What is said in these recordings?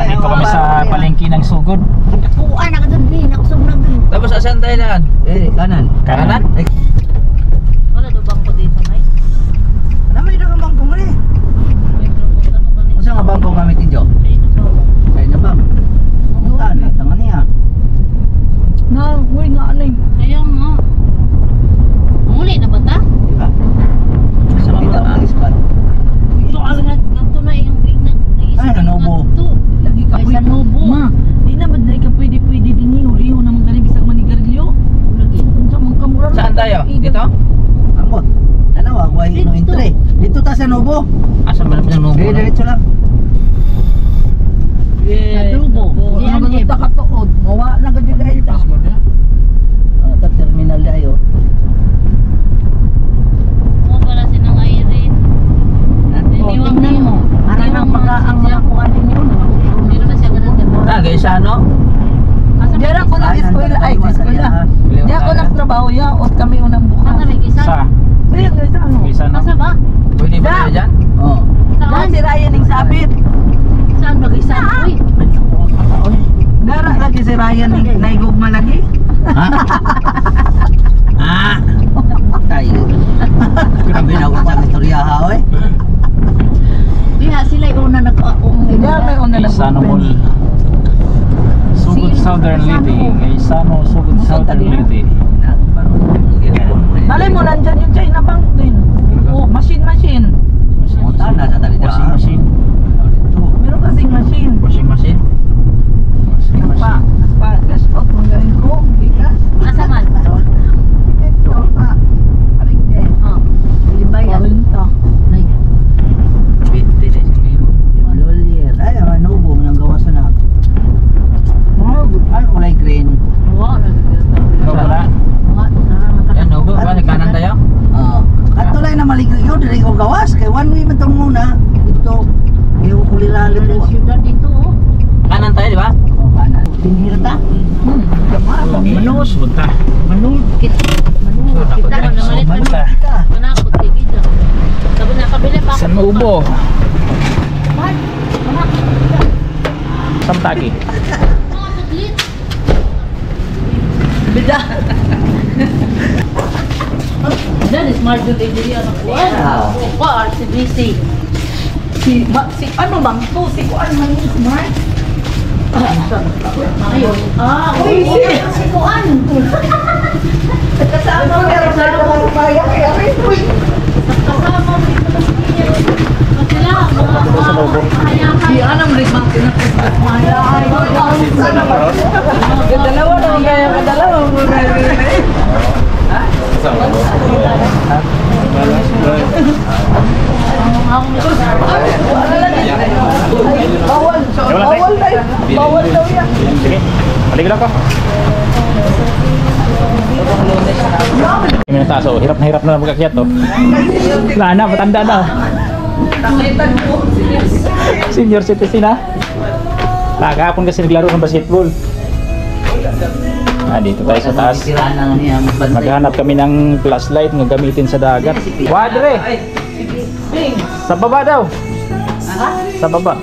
Dito kami sa palengke ng Sugod. Kuan na kadun din, nakusog na din. Tapos asan tayo na? Kanan. Kanan? Wala do bangko dito, may. Ano may dagang bangko mo eh? Masa nga bangko kami tinjo? Sa inyo ba? Pumuntaan eh, tangan niya. Na, uy nga ano yun. Kaya nga. Muli na ba ta? Diba? Sa kita ang ispan. So, alangan, ganito na yung wing na. Ay, Sanobo. Lagi ka Ay, Sanobo. Ma, di naman na ka pwede din iho naman kani bisag manigarilyo. Lagi. Unsa man kamura? Saan tayo? Dito? Amot. Ano, wagway no entry. Dito ta sa Nobo. Asan ba ng Nobo? Diretso lang. Adobo. Ano ba ta katuod? Mawa na gid dahil ta. Ta terminal dayo. Mo pala sinang Irene. Iniwag na mo. Ara nang mga ang mga kuan ninyo. Hindi naman siya ganun ganun. Tagay sa ano? Diyan ako na eskwela ay eskwela. Diyan ako nagtrabaho ya ot kami unang bukas. Saan may kisa? Sa? Diyan sa ano? Isa na? Masa ba? Pwede ba tayo dyan? Oo. Diyan Saan? si Ryan ning sabit. Saan ba kisa? Uy. Dara lagi si Ryan ning naigugma lagi. Ha? Ah! Tayo. Grabe na ako sa istorya ha, oy. Diha sila yung una Diyan may una na. Isano Mall. Sugod Southern Leyte. Isano Sugod Southern Leyte. Malay mo nandyan yung China Bank din. Oh, machine. Muta na sa talida. Washing machine. Meron kasing machine. Washing machine. Cash out mong gawin ko. Bigas. Asa man? Ito pa. Arigde. Oh. Libayan. 40. Nay. Lolier. Ay, Nobo nang gawas na. Ay, kulay green. Wow, Wala. Yan, Nobo. Ba, kanan tayo? Oo. At tulay na maligro yun, dili ko gawas. Kay one way man itong muna. Ito, yung kulirali Ang po. syudad dito, oh. Kanan tayo, di ba? Oo, kanan. Tinhira ta? Manus. Bunta. Kita mo naman Bunta. Manakot kay Gida. Sabi na kabili pa. San Maubo? Man, manakot. Samtagi. Mga sudlit. Bida. Diyan, smart yun din diri anak ko. Wow. Ko, RCBC. Si ano bang to? Si kuan man yung smart. Ayun. Uy, Si Kuan. Kasama mo meron sa mga kaya kaya uy. Kasama mo dito sa kanya. Sila, mga Si anam rimang pinakita. Maya ay. Kadalawa na kaya kadalawa mo Bawal tayo. Bawal daw yan. Sige. Balik lang ko. May nataso. Hirap na magkakyat to. Wala na, matanda na. Takitan ko. Senior citizen ha. Kahapon kasi naglaro ng basketball. Dito tayo sa taas. Maghanap kami ng flashlight na gamitin sa dagat. Wadre! Sa baba daw. Sa baba.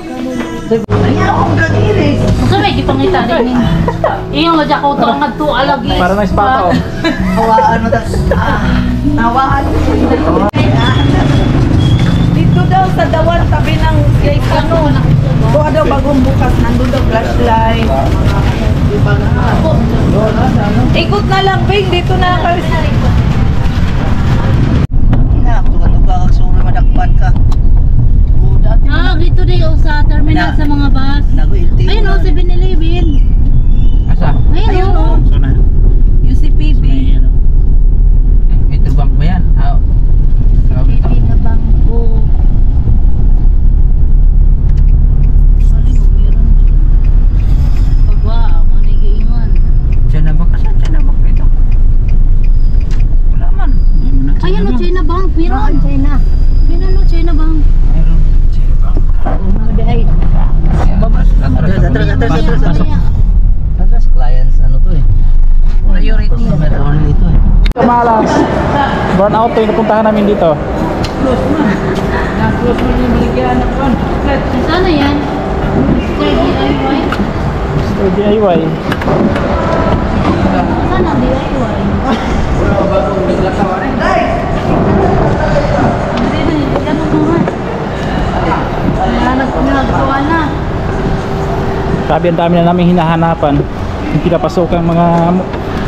Gusto may gipangita din. Iyong nga ko to ang nagtua lagi. Para ng spata oh. Hawaan mo ta. Nawaan. Dito daw sa dawan tabi ng gate ano. Kuha daw bagong bukas nandun daw flashlight. Ikot na lang, Bing. Dito na kami. Ina, tuga-tuga kag suri madakpan ka. Dito din sa terminal sa mga bus. Nago-ilti. Ayun o, 7-Eleven. Asa? Ayun o. So na. UCPB. May tubang ba yan? Baby na bangko. Sorry, meron. Pagwa, manigiingon. Diyan na ba? Kasan dyan na ba ito? Wala man. Ayun o, China Bank. Meron. China. Meron o, China Bank. Meron. Ay, Atras clients ano to eh. Priority number only ito eh. Kamalas. Burn out to yung napuntahan namin dito. Close mo yung miligyan. sana yan. DIY. Sana DIY. Nagtuwa na. Sabi ang dami na namin hinahanapan. Yung pinapasok ang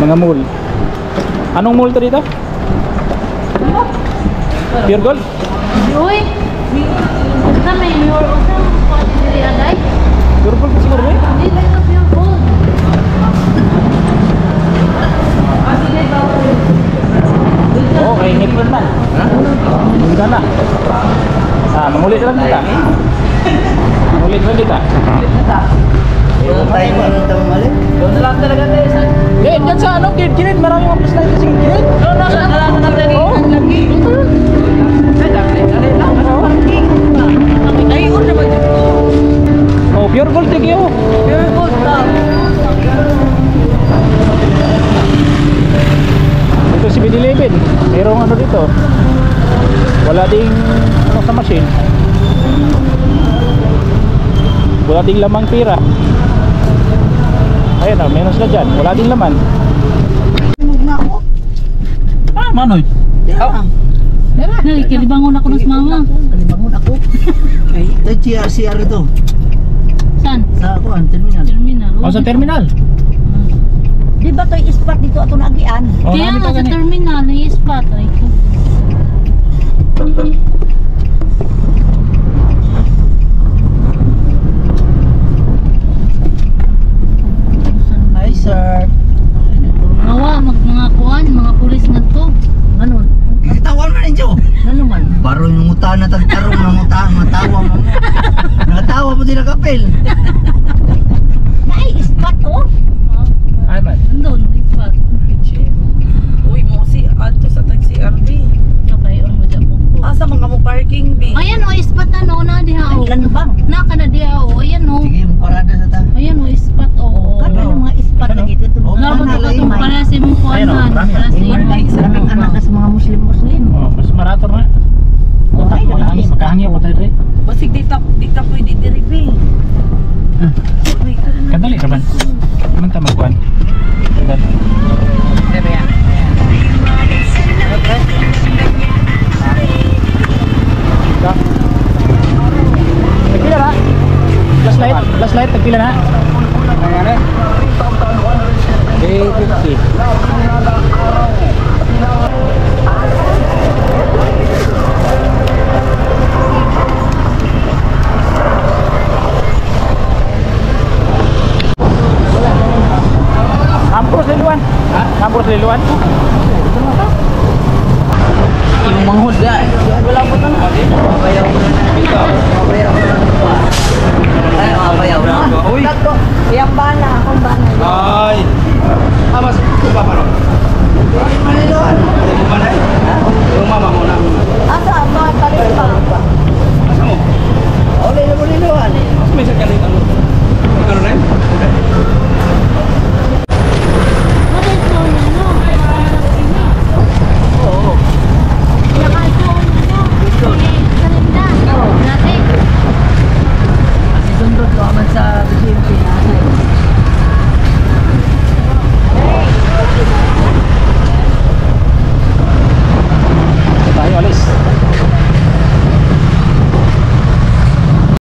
mga mall. Anong mall to dito? Pure Gold? Uy! Basta may mirror o sa pwede diri aday? Pure Gold siguro eh? Hindi ba ito pure gold? Oo, kay ngipin man. Hindi na. Mangulit lang kita. Mangulit lang kita. Yung tayo itong mali. Doon na lang talaga tayo sa... Eh, dyan sa ano, kilid. Marami mga plus light kasi kilid. Doon na lang lagi. Ang lagi. Ay, dali lang. Ano parking? Ay, una ba dito? Oh, Pure Gold tigyo. Pure gold lang. Ito si 7-Eleven. Merong ano dito. Wala ding ano sa machine. Wala ding lamang pira. Ayan na, meron sila dyan. Wala ding laman. Tumog na ako. Manoy. Nakikilibangon ako ng mama. Kalibangon ako. Ay, ito CR ito. Saan? Sa ako, terminal. Terminal. O sa terminal. Di ba ito spot dito ato nagian? O, Kaya namin nga ka sa gani. terminal, na-spot. Ay ko. Hi, sir. Ngawa, mga kuan, mga pulis na to. Ano? Nagtawal man ninyo. Ano man? Baro yung utang na tagtarong ng utang, matawa mo. Natawa mo din ang kapil. Ay, spot oh. Ay man. Nandun, spot. Uy, mo si Ato sa taxi RB. Okay, on mo dyan po. Asa mga mo parking B? Ayan o, spot na no, na diha o. Ilan ba? Naka na diha o, ayan o. Sige, parada sa ta. Ayan o, spot o. Ano yung mga spot na dito? Nalabot ko itong para sa mong Ayan o, kuanan. marami Para sa Maraming anak na sa mga Muslim. Oh, mas marator na. Utak, makahangi ako tayo rin. Basig di ka pwede diri B. Kadali ka ba? Manta magkuhan. Kadali. Nagpila na? Last light, nagpila na? Nangyari? 350.